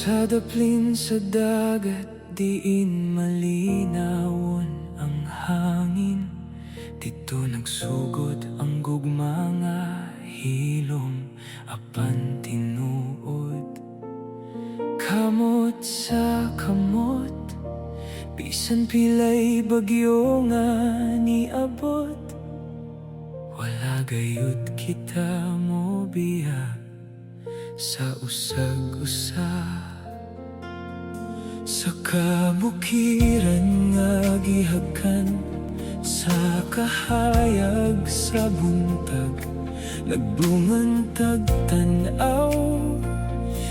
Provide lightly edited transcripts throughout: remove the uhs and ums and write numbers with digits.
Sa daplin sa dagat, diin malinawon ang hangin. Dito nagsugod ang gugma nga hilom, apan tinuod. Kamot sa kamot, bisan pilay bagyo nga niabot. Wala gayud kita mo biya sa usag-usag. Sa kabukiran nga gihakan, sa kahayag sa buntag, nagbungantag tan-aw.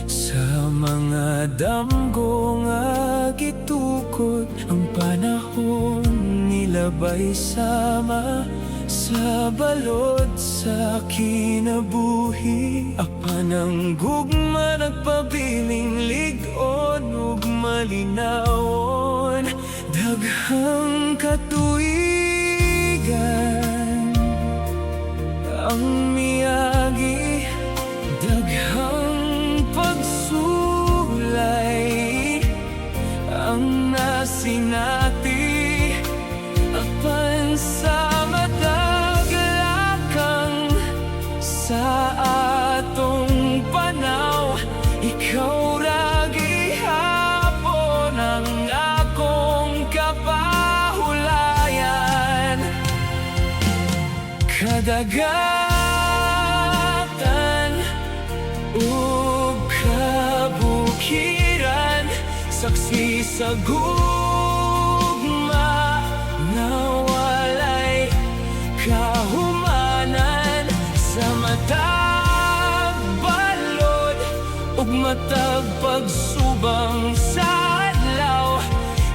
Sa mga damgo nga gitukod, ang panahon nilabay sama. Sa balod sa kinabuhi, apan ang gugma nagpabiling ligon ug malinawon. Daghang katuigan ang miagi, daghang pagsulay ang nasinati. Apan sa mataglakang sa atong panaw, ikaw ra gihapon ang akong kapahulayan. Kadagatan ug kabukiran, saksi sa gugma na walay kahumanan. Sa matag balod ug matag pagsubang sa adlaw,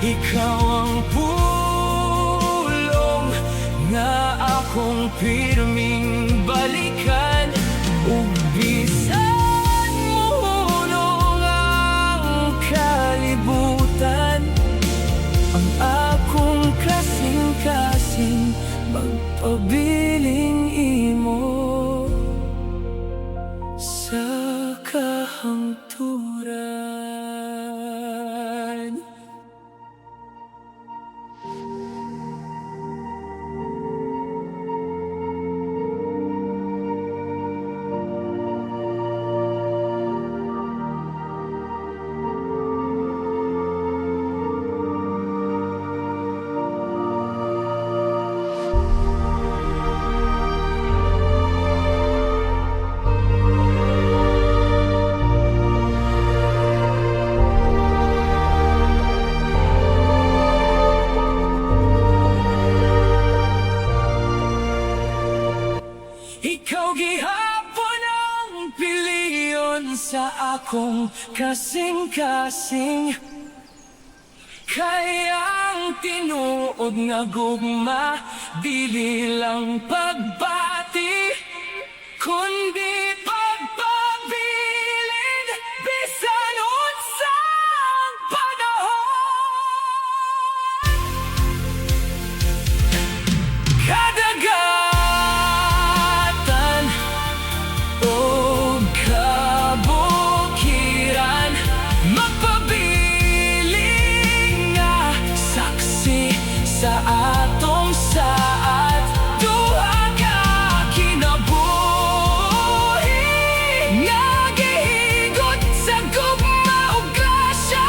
ikaw ang pulong nga akong pirming balikan. Ug bisan mohulong ang kalibutan, ang akong kasing-kasing magpabiling imo sa kahangturan. Ikaw gihapon ang piliyon sa akong kasing-kasing. Kaya ang tinuod nga gugma, dili lang pagbati, kundi pagpabilin bisan unsang panahon. Kadagatan ug kabukiran, magpabiling nga saksi sa atong saat. Duha ka kinabuhi nga gihigot sa gugma ug grasya,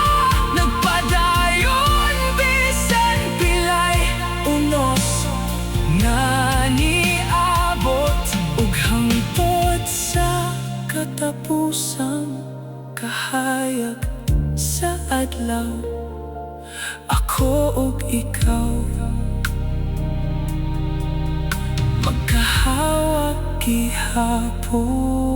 nagpadayon bisan pilay unos nga niabot. Ug hangtod sa katapusang kahayag sa adlaw, ako ug ikaw magkahawak gihapon.